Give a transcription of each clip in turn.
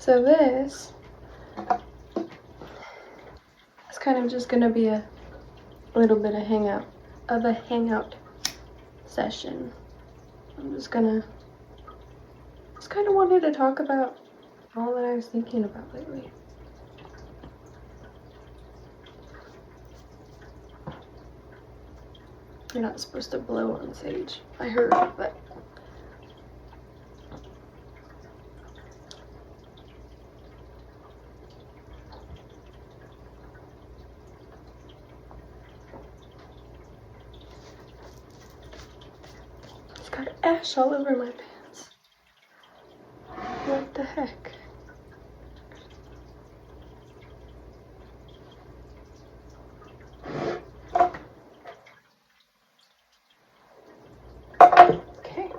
So this is kind of just gonna be a little bit of hangout session. I'm just kind of wanted to talk about all that I was thinking about lately. You're not supposed to blow on stage, I heard, but it's got ash all over my pants. What the heck? Okay.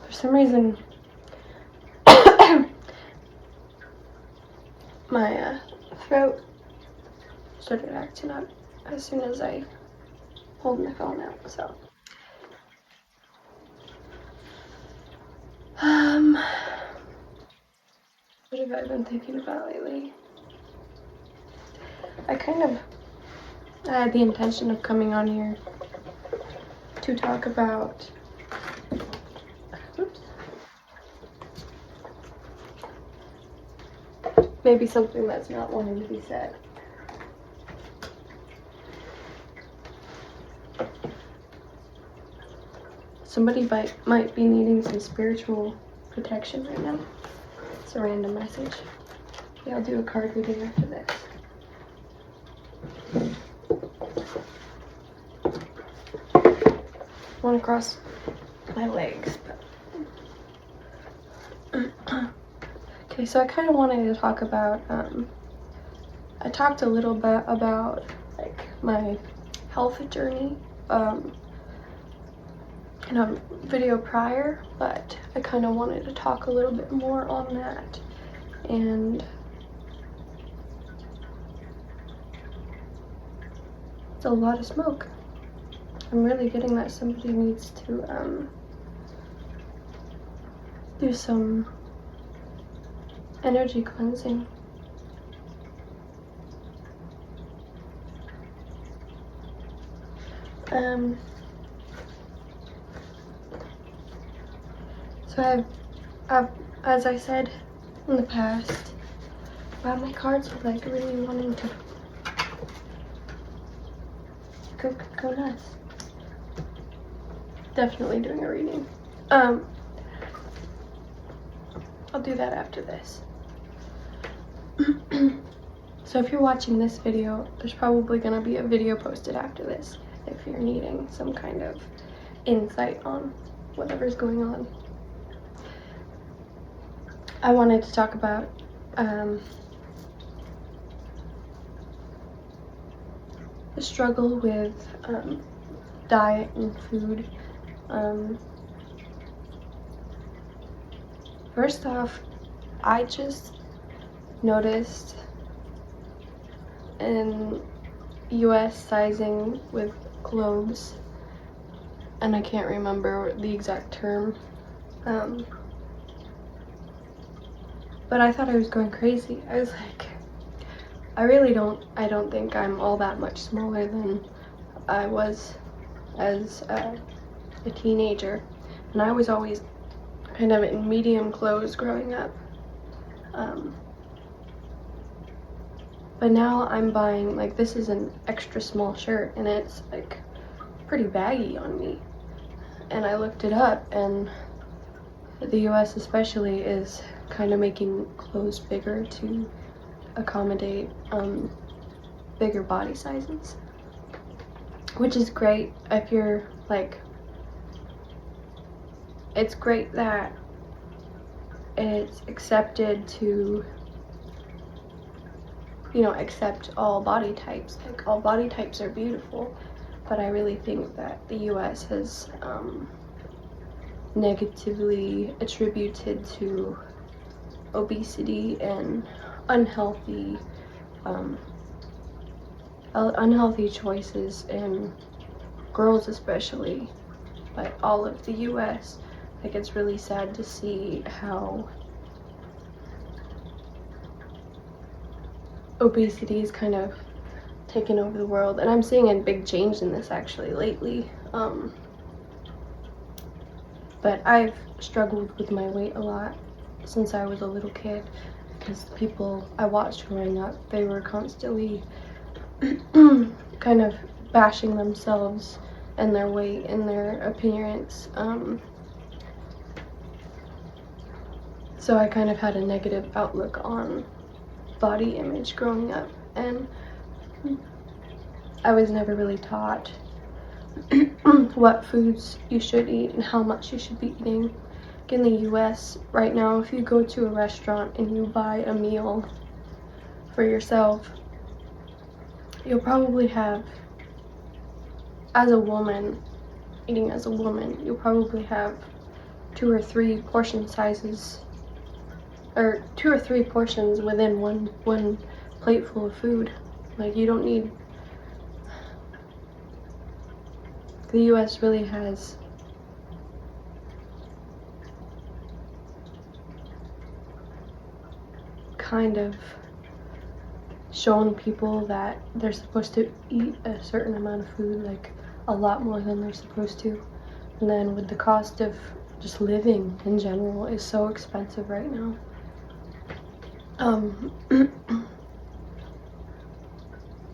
For some reason, my throat started acting up as soon as I pulled my phone out, so. What have I been thinking about lately? I had the intention of coming on here to talk about, maybe something that's not wanting to be said. Somebody might be needing some spiritual protection right now. It's a random message. Yeah, I'll do a card reading after this. I want to cross my legs, but okay, so I kind of wanted to talk about, I talked a little bit about like my health journey in a video prior, but I kind of wanted to talk a little bit more on that. And it's a lot of smoke. I'm really getting that somebody needs to do some energy cleansing. So I've, as I said in the past, wow, my cards are like really wanting to go nuts. Definitely doing a reading. I'll do that after this. So if you're watching this video, there's probably gonna be a video posted after this if you're needing some kind of insight on whatever's going on. I wanted to talk about the struggle with diet and food. First off, I just noticed in US sizing with clothes, and I can't remember the exact term, but I thought I was going crazy. I was like, I don't think I'm all that much smaller than I was as a teenager, and I was always kind of in medium clothes growing up. But now I'm buying, like, this is an extra small shirt and it's like pretty baggy on me. And I looked it up, and the US especially is kind of making clothes bigger to accommodate bigger body sizes, which is great if you're like, it's great that it's accepted to, you know, accept all body types. Like, all body types are beautiful, but I really think that the US has negatively attributed to obesity and unhealthy choices in girls especially, but all of the US. Like, it's really sad to see how obesity is kind of taken over the world, and I'm seeing a big change in this actually lately. But I've struggled with my weight a lot since I was a little kid, because the people I watched growing up, they were constantly kind of bashing themselves and their weight and their appearance. So I kind of had a negative outlook on body image growing up, and I was never really taught what foods you should eat and how much you should be eating. In the US right now, if you go to a restaurant and you buy a meal for yourself, you'll probably have, as a woman, eating as a woman, you'll probably have 2 or 3 portion sizes, or 2 or 3 portions within one plateful of food. Like, you don't need. The US really has kind of shown people that they're supposed to eat a certain amount of food, like a lot more than they're supposed to. And then with the cost of just living in general is so expensive right now.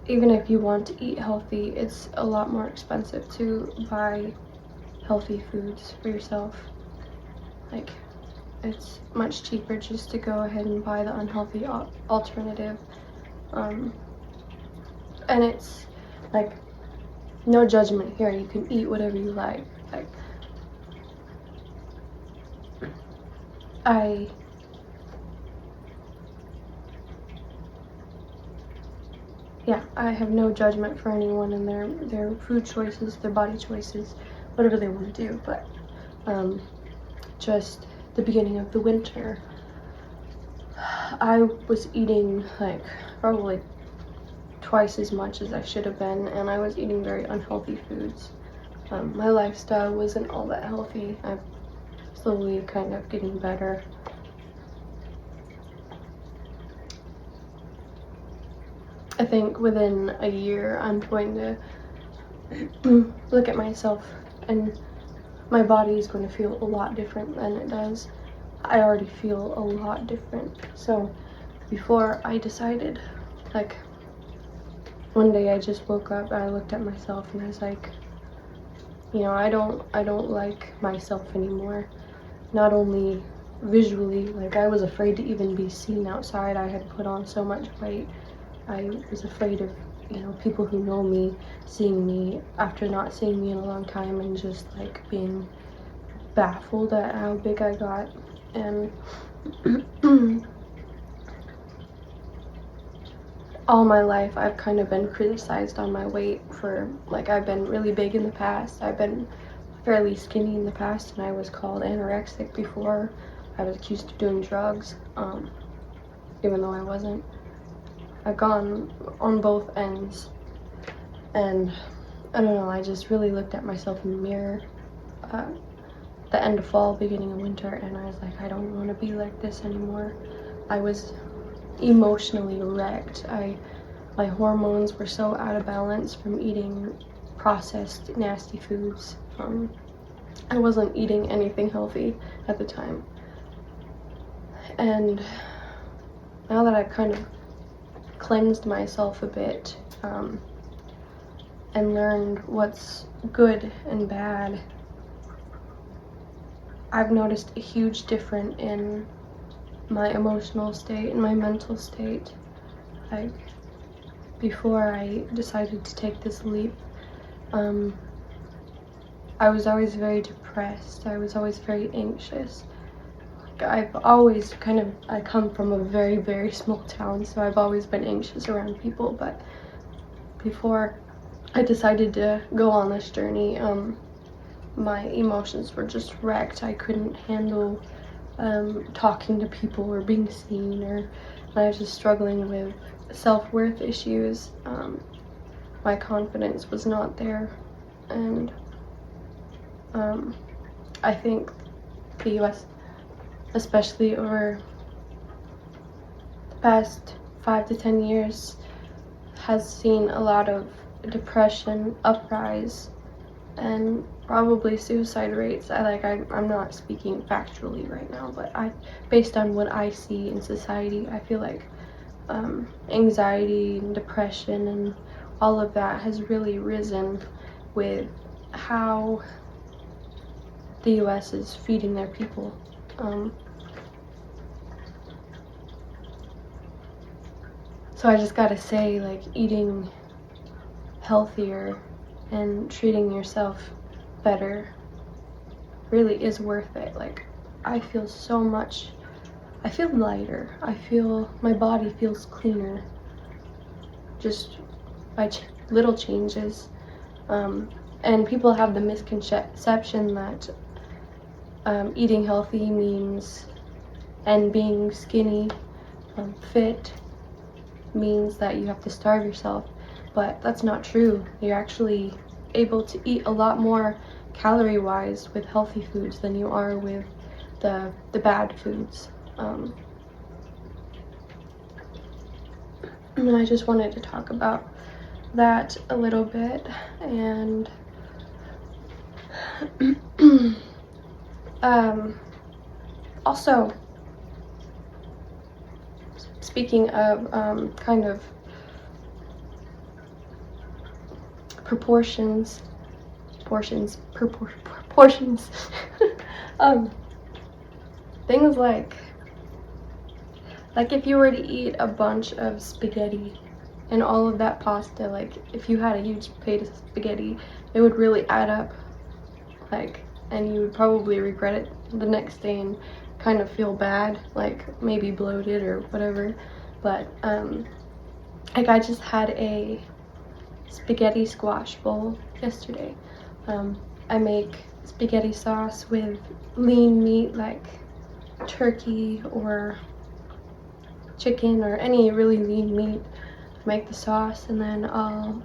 Even if you want to eat healthy, it's a lot more expensive to buy healthy foods for yourself. Like, it's much cheaper just to go ahead and buy the unhealthy alternative. And it's like, no judgment here, you can eat whatever you like. Like, I have no judgment for anyone and their food choices, their body choices, whatever they want to do. But just the beginning of the winter, I was eating like probably twice as much as I should have been, and I was eating very unhealthy foods. My lifestyle wasn't all that healthy. I'm slowly kind of getting better. I think within a year I'm going to look at myself and my body is going to feel a lot different than it does. I already feel a lot different. So before I decided, like, one day I just woke up and I looked at myself and I was like, you know, I don't like myself anymore. Not only visually, like, I was afraid to even be seen outside. I had put on so much weight. I was afraid of, you know, people who know me seeing me after not seeing me in a long time and just like being baffled at how big I got. And all my life I've kind of been criticized on my weight for, like, I've been really big in the past. I've been fairly skinny in the past, and I was called anorexic before. I was accused of doing drugs, even though I wasn't. I've gone on both ends, and I don't know, I just really looked at myself in the mirror the end of fall, beginning of winter, and I was like, I don't want to be like this anymore. I was emotionally wrecked. My hormones were so out of balance from eating processed, nasty foods. I wasn't eating anything healthy at the time. And now that I've kind of cleansed myself a bit and learned what's good and bad, I've noticed a huge difference in my emotional state and my mental state. Like, before I decided to take this leap, I was always very depressed. I was always very anxious. I've always I come from a very, very small town, so I've always been anxious around people. But before I decided to go on this journey, my emotions were just wrecked. I couldn't handle talking to people or being seen, or I was just struggling with self-worth issues. My confidence was not there, and I think the US, especially over the past 5 to 10 years, has seen a lot of depression uprise and probably suicide rates. I'm not speaking factually right now, but based on what I see in society, I feel like anxiety and depression and all of that has really risen with how the US is feeding their people. So I just gotta say, like, eating healthier and treating yourself better really is worth it. Like, I feel lighter. I feel my body feels cleaner just by little changes. And people have the misconception that eating healthy means, and being skinny, fit, means that you have to starve yourself, but that's not true. You're actually able to eat a lot more calorie-wise with healthy foods than you are with the bad foods. And I just wanted to talk about that a little bit. And also, speaking of kind of proportions, things like if you were to eat a bunch of spaghetti and all of that pasta, like if you had a huge plate of spaghetti, it would really add up, like, and you would probably regret it the next day and kind of feel bad, like maybe bloated or whatever. But like, I just had a spaghetti squash bowl yesterday. I make spaghetti sauce with lean meat like turkey or chicken or any really lean meat. Make the sauce, and then I'll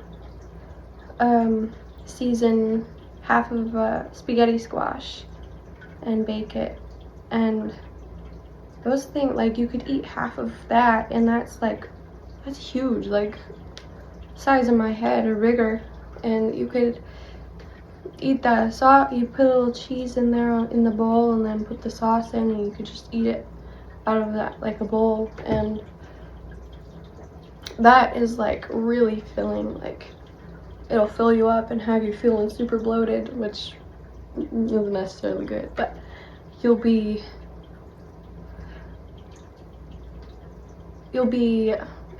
season half of a spaghetti squash and bake it. And those things, like, you could eat half of that, and that's huge, like size of my head or bigger. And you could eat that sauce. You put a little cheese in there in the bowl, and then put the sauce in, and you could just eat it out of that, like a bowl. And that is like really filling. Like, it'll fill you up and have you feeling super bloated, which isn't necessarily good, but you'll be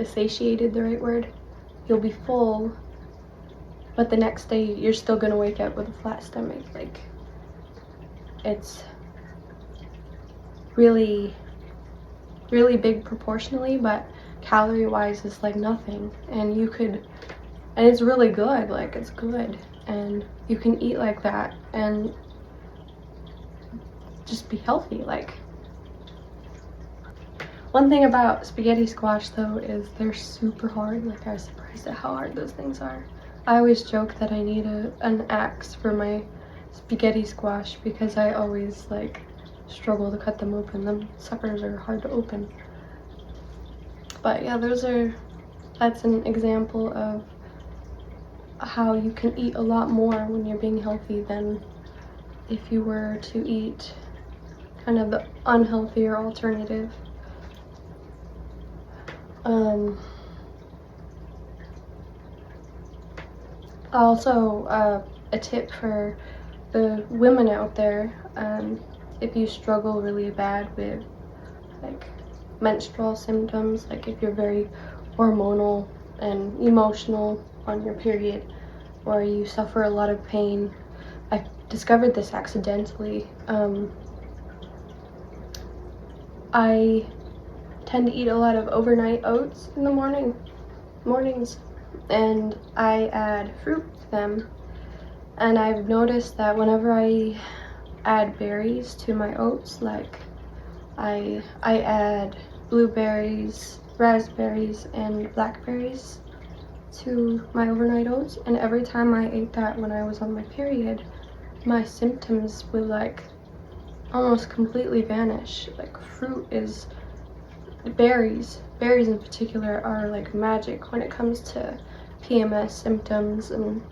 satiated, the right word. You'll be full, but the next day you're still gonna wake up with a flat stomach. Like, it's really, really big proportionally, but calorie wise is like nothing. And it's really good. Like, it's good, and you can eat like that and just be healthy. Like, one thing about spaghetti squash though is they're super hard. Like, I was surprised at how hard those things are. I always joke that I need an axe for my spaghetti squash because I always like struggle to cut them open. Them suckers are hard to open. But yeah, that's an example of how you can eat a lot more when you're being healthy than if you were to eat kind of the unhealthier alternative. Also, a tip for the women out there, if you struggle really bad with like menstrual symptoms, like if you're very hormonal and emotional on your period, or you suffer a lot of pain. I discovered this accidentally. I tend to eat a lot of overnight oats in the mornings, and I add fruit to them. And I've noticed that whenever I add berries to my oats, like I add blueberries, raspberries, and blackberries to my overnight oats, and every time I ate that when I was on my period, my symptoms would like almost completely vanish. Like fruit is, berries in particular are like magic when it comes to PMS symptoms and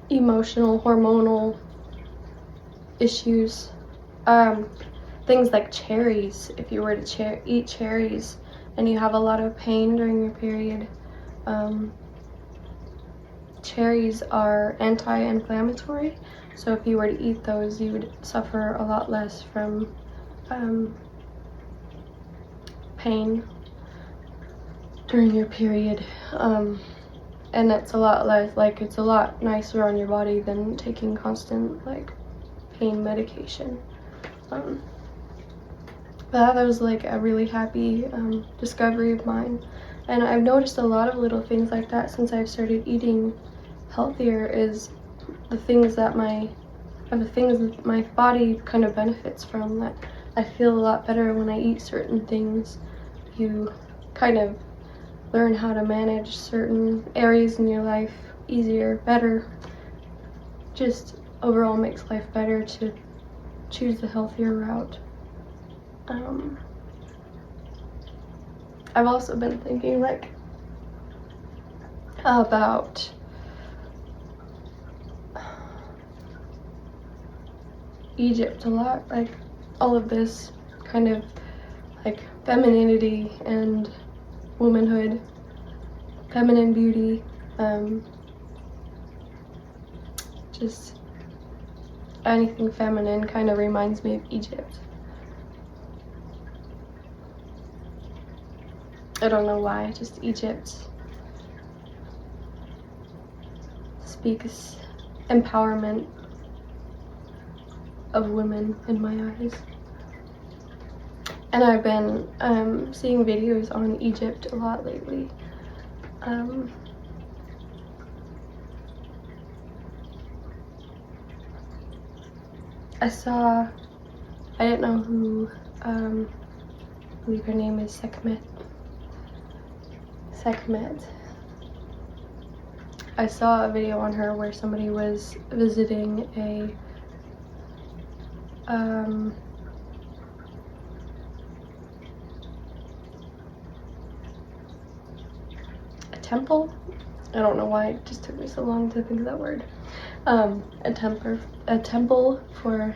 emotional, hormonal issues. Things like cherries, if you were to eat cherries and you have a lot of pain during your period, cherries are anti-inflammatory, so if you were to eat those, you would suffer a lot less from pain during your period. And it's a lot less, like, it's a lot nicer on your body than taking constant like pain medication. But that was like a really happy discovery of mine, and I've noticed a lot of little things like that since I've started eating healthier. Is the things that my body kind of benefits from. That I feel a lot better when I eat certain things. You kind of learn how to manage certain areas in your life easier, better. Just overall makes life better to choose the healthier route. I've also been thinking like about Egypt a lot, like all of this kind of like femininity and womanhood, feminine beauty, just anything feminine kind of reminds me of Egypt. I don't know why, just Egypt speaks empowerment of women in my eyes. And I've been seeing videos on Egypt a lot lately. I didn't know who, I believe her name is Sekhmet. I saw a video on her where somebody was visiting a temple. I don't know why it just took me so long to think of that word. A temple for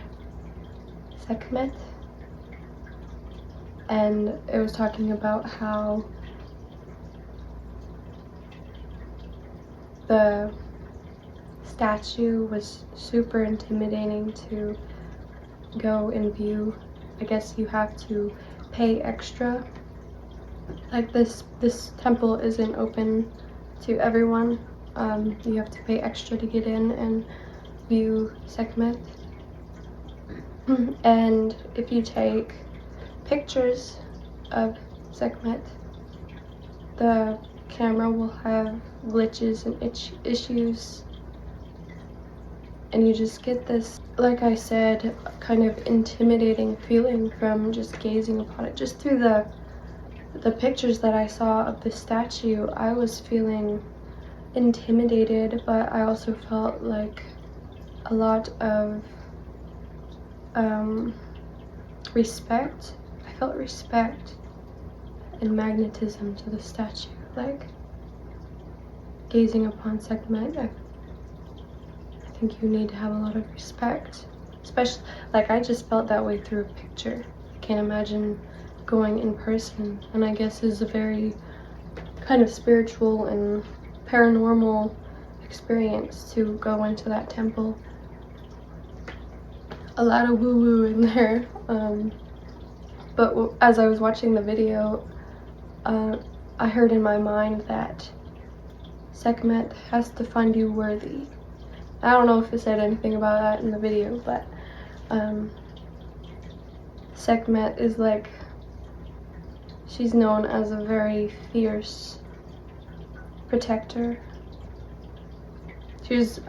Sekhmet, and it was talking about how the statue was super intimidating to go and view. I guess you have to pay extra. Like this temple isn't open to everyone. You have to pay extra to get in and view Sekhmet. And if you take pictures of Sekhmet, the camera will have glitches and issues, and you just get this, like I said, kind of intimidating feeling from just gazing upon it. Just through the pictures that I saw of the statue, I was feeling intimidated, but I also felt like a lot of respect. I felt respect and magnetism to the statue. Like gazing upon Sekhmet, I think you need to have a lot of respect. Especially, like, I just felt that way through a picture. I can't imagine going in person, and I guess is a very kind of spiritual and paranormal experience to go into that temple. A lot of woo-woo in there, but as I was watching the video, I heard in my mind that Sekhmet has to find you worthy. I don't know if it said anything about that in the video, but Sekhmet is like, she's known as a very fierce protector. She's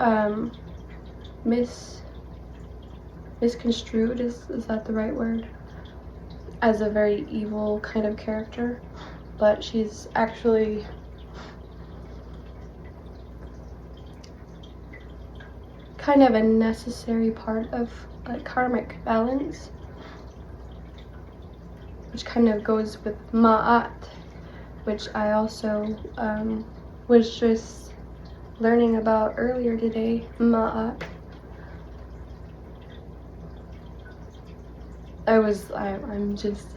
misconstrued, is that the right word, as a very evil kind of character, but she's actually kind of a necessary part of like karmic balance, which kind of goes with ma'at, which I also was just learning about earlier today. Ma'at. I'm just,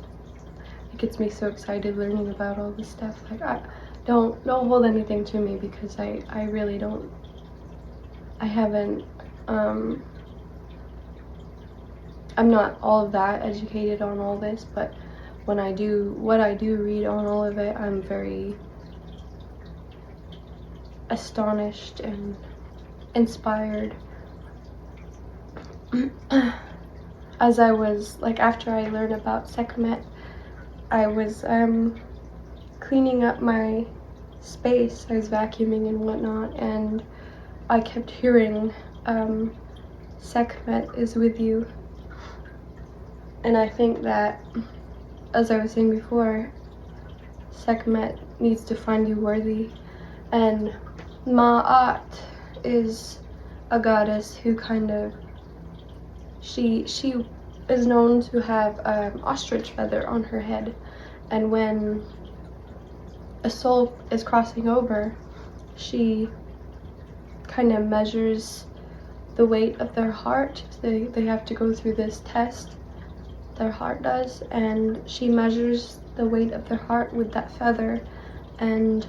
it gets me so excited learning about all this stuff. Like, don't hold anything to me, because I really don't, I haven't, I'm not all of that educated on all this, but when I do, what I do read on all of it, I'm very astonished and inspired. As I was, like, after I learned about Sekhmet, I was cleaning up my space. I was vacuuming and whatnot, and I kept hearing Sekhmet is with you. And I think that, as I was saying before, Sekhmet needs to find you worthy. And Ma'at is a goddess who kind of, she is known to have an ostrich feather on her head, and when a soul is crossing over, she kind of measures the weight of their heart. They have to go through this test, their heart does, and she measures the weight of their heart with that feather. And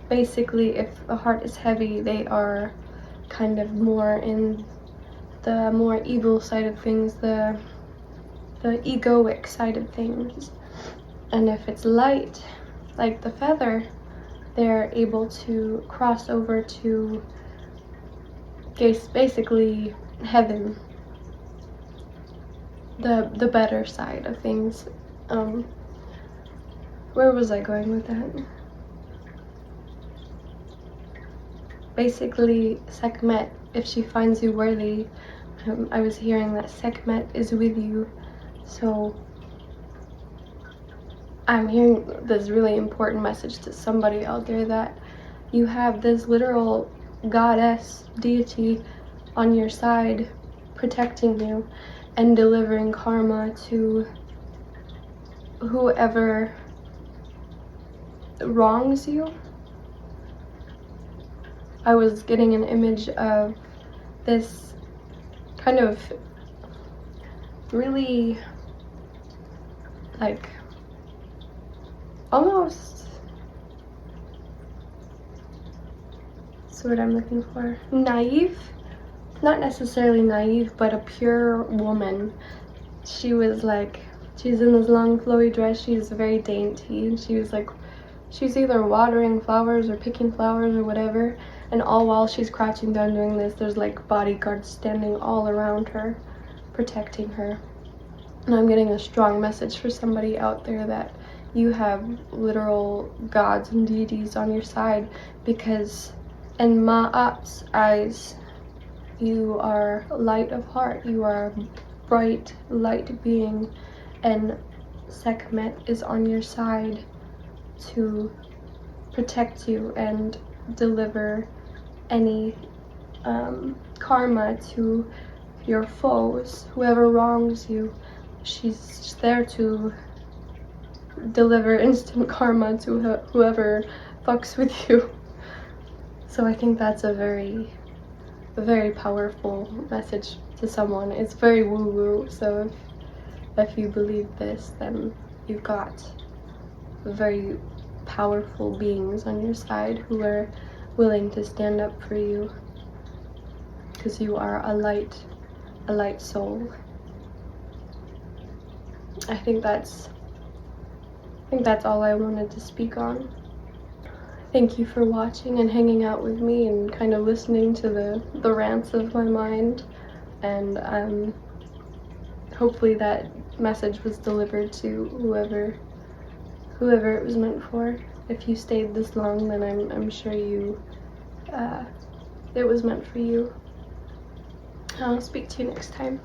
basically, if a heart is heavy, they are kind of more in the more evil side of things, the egoic side of things. And if it's light, like the feather, they're able to cross over to basically heaven, the better side of things. Where was I going with that? Basically, Sekhmet, if she finds you worthy, I was hearing that Sekhmet is with you. So I'm hearing this really important message to somebody out there, that you have this literal goddess, deity on your side, protecting you and delivering karma to whoever wrongs you. I was getting an image of this kind of really, like, almost, what's the word I'm looking for? Naive? Not necessarily naive, but a pure woman. She was like, she's in this long flowy dress, she's very dainty, and she was like, she's either watering flowers or picking flowers or whatever, and all while she's crouching down doing this, there's like bodyguards standing all around her, protecting her. And I'm getting a strong message for somebody out there, that you have literal gods and deities on your side, because in Ma'at's eyes, you are light of heart, you are a bright light being, and Sekhmet is on your side to protect you and deliver any karma to your foes, whoever wrongs you. She's there to deliver instant karma to whoever fucks with you. So I think that's a very powerful message to someone. It's very woo-woo, so if you believe this, then you've got very powerful beings on your side who are willing to stand up for you, because you are a light soul. I think that's all I wanted to speak on. Thank you for watching and hanging out with me and kind of listening to the rants of my mind, and hopefully that message was delivered to whoever it was meant for. If you stayed this long, then I'm sure it was meant for you. I'll speak to you next time.